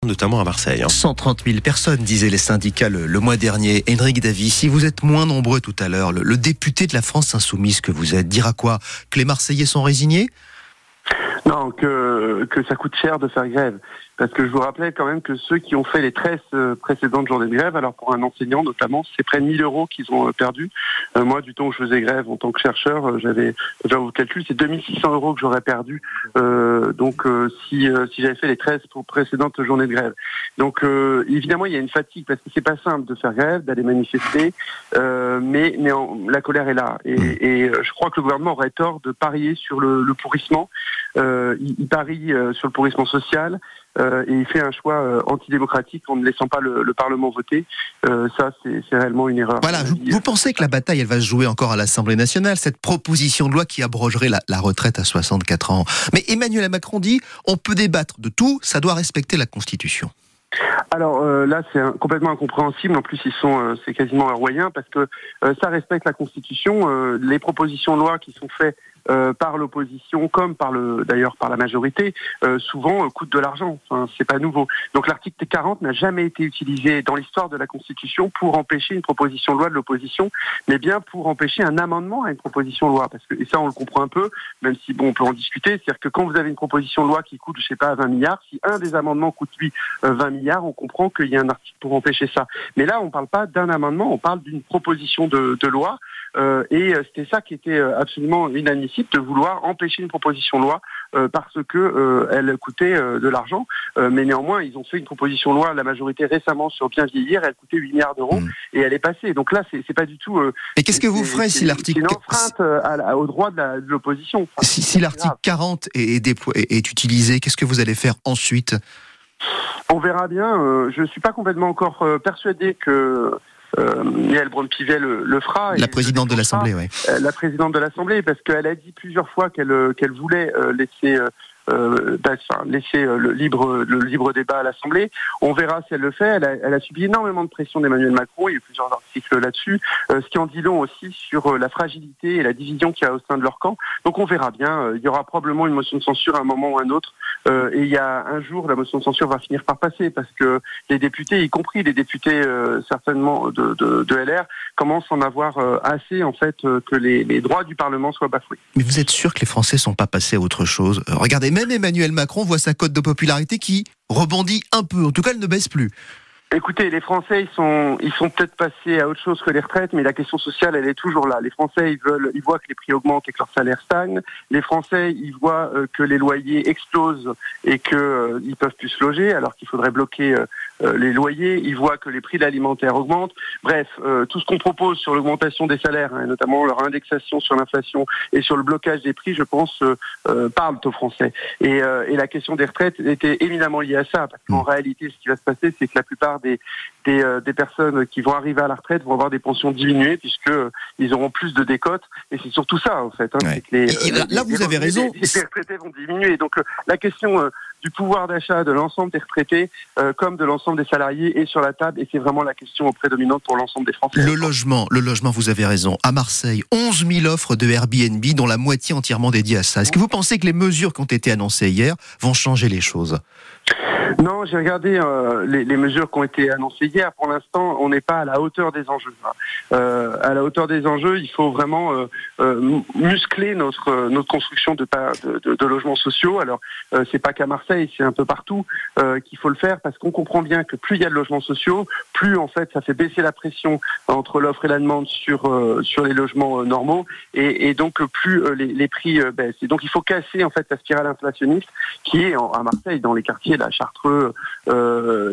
notamment à Marseille. 130 000 personnes, disaient les syndicats le mois dernier. Henrik Davy, si vous êtes moins nombreux tout à l'heure, le député de la France insoumise que vous êtes dira quoi? Que les Marseillais sont résignés? Non, que ça coûte cher de faire grève. Parce que je vous rappelais quand même que ceux qui ont fait les 13 précédentes journées de grève, alors pour un enseignant notamment, c'est près de 1 000 € qu'ils ont perdu. Moi, du temps où je faisais grève en tant que chercheur, j'avais, au calcul, c'est 2 600 € que j'aurais perdu. Si j'avais fait les 13 précédentes journées de grève. Donc évidemment, il y a une fatigue parce que c'est pas simple de faire grève, d'aller manifester, mais la colère est là. Et je crois que le gouvernement aurait tort de parier sur le pourrissement. Il parie sur le pourrissement social. Et il fait un choix antidémocratique en ne laissant pas le Parlement voter. Ça, c'est réellement une erreur. Voilà, vous pensez que la bataille, elle va se jouer encore à l'Assemblée nationale, cette proposition de loi qui abrogerait la retraite à 64 ans. Mais Emmanuel Macron dit, on peut débattre de tout, ça doit respecter la Constitution. Alors là, c'est complètement incompréhensible. En plus, c'est quasiment hawaïen parce que ça respecte la Constitution. Les propositions de loi qui sont faites par l'opposition, comme d'ailleurs par la majorité, souvent coûtent de l'argent. Enfin, c'est pas nouveau. Donc l'article 40 n'a jamais été utilisé dans l'histoire de la Constitution pour empêcher une proposition de loi de l'opposition, mais bien pour empêcher un amendement à une proposition de loi. Et ça, on le comprend un peu, même si on peut en discuter. C'est-à-dire que quand vous avez une proposition de loi qui coûte, 20 milliards, si un des amendements coûte 20 milliards, on comprend qu'il y a un article pour empêcher ça. Mais là, on ne parle pas d'un amendement, on parle d'une proposition de loi. Et c'était ça qui était absolument inadmissible, de vouloir empêcher une proposition de loi parce que elle coûtait de l'argent. Mais néanmoins, ils ont fait une proposition de loi, la majorité récemment, sur bien vieillir. Elle coûtait 8 milliards d'euros et elle est passée. Donc là, c'est pas du tout. Et qu'est-ce que vous ferez si l'article... C'est une enfreinte au droit de l'opposition. Enfin, si l'article 40 est utilisé, qu'est-ce que vous allez faire ensuite? On verra bien. Je suis pas complètement encore persuadé que Yael Braun-Pivet le fera. La présidente de l'Assemblée, oui. La présidente de l'Assemblée, parce qu'elle a dit plusieurs fois qu'elle voulait laisser le libre débat à l'Assemblée. On verra si elle le fait. Elle a subi énormément de pression d'Emmanuel Macron. Il y a eu plusieurs articles là-dessus, ce qui en dit long aussi sur la fragilité et la division qu'il y a au sein de leur camp. Donc on verra bien. Il y aura probablement une motion de censure à un moment ou à un autre. Et il y a un jour, la motion de censure va finir par passer parce que les députés, y compris les députés certainement de LR, commencent à en avoir assez en fait que les droits du Parlement soient bafoués. Mais vous êtes sûr que les Français sont pas passés à autre chose? Regardez, même Emmanuel Macron voit sa cote de popularité qui rebondit un peu. En tout cas, elle ne baisse plus. Écoutez, les Français, ils sont peut-être passés à autre chose que les retraites, mais la question sociale, elle est toujours là. Les Français, ils voient que les prix augmentent et que leur salaire stagne. Les Français, ils voient que les loyers explosent et que ils peuvent plus se loger, alors qu'il faudrait bloquer les loyers. Ils voient que les prix de l'alimentaire augmentent. Bref, tout ce qu'on propose sur l'augmentation des salaires, et notamment leur indexation sur l'inflation et sur le blocage des prix, je pense, parlent aux Français. Et la question des retraites était éminemment liée à ça, parce qu'en réalité, ce qui va se passer, c'est que la plupart des personnes qui vont arriver à la retraite vont avoir des pensions diminuées puisque ils auront plus de décotes, et c'est surtout ça en fait. Ouais. Là, vous avez raison. Les retraités vont diminuer. Donc la question du pouvoir d'achat de l'ensemble des retraités comme de l'ensemble des salariés est sur la table, et c'est vraiment la question prédominante pour l'ensemble des Français. Le logement, vous avez raison. À Marseille, 11 000 offres de Airbnb, dont la moitié entièrement dédiée à ça. Est-ce que vous pensez que les mesures qui ont été annoncées hier vont changer les choses? Non, j'ai regardé les mesures qui ont été annoncées hier. Pour l'instant, on n'est pas à la hauteur des enjeux. À la hauteur des enjeux, il faut vraiment muscler notre construction de logements sociaux. Alors, c'est pas qu'à Marseille, c'est un peu partout qu'il faut le faire, parce qu'on comprend bien que plus il y a de logements sociaux, plus en fait ça fait baisser la pression entre l'offre et la demande sur les logements normaux, et donc plus les prix baissent. Et donc il faut casser en fait la spirale inflationniste qui est à Marseille, dans les quartiers là, Chartreux.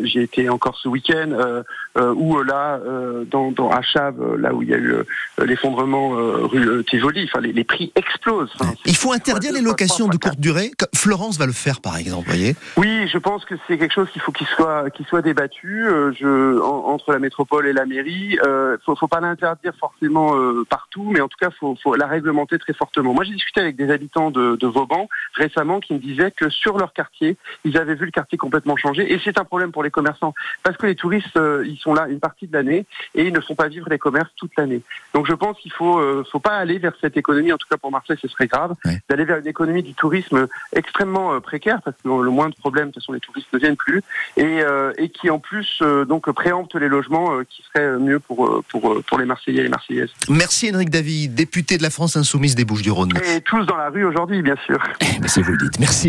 J'ai été encore ce week-end ou là à Chaves, là où il y a eu l'effondrement rue Tivoli. Enfin, les prix explosent. Enfin, il faut interdire les locations de courte durée. Florence va le faire, par exemple, voyez. Oui, je pense que c'est quelque chose qu'il faut qu'il soit débattu entre la métropole et la mairie. Faut pas l'interdire forcément partout, mais en tout cas, faut la réglementer très fortement. Moi, j'ai discuté avec des habitants de Vauban récemment qui me disaient que sur leur quartier, ils avaient vu le quartier complètement complètement changé. Et c'est un problème pour les commerçants, parce que les touristes, ils sont là une partie de l'année et ils ne font pas vivre les commerces toute l'année. Donc je pense qu'il faut pas aller vers cette économie, en tout cas pour Marseille, ce serait grave, d'aller vers une économie du tourisme extrêmement précaire, parce que le moindre problème, de toute façon, les touristes ne viennent plus, et qui en plus donc préempte les logements qui seraient mieux pour les Marseillais et les Marseillaises. Merci Henrik Davy, député de la France Insoumise des Bouches-du-Rhône. Et tous dans la rue aujourd'hui, bien sûr. Mais si vous le dites, merci.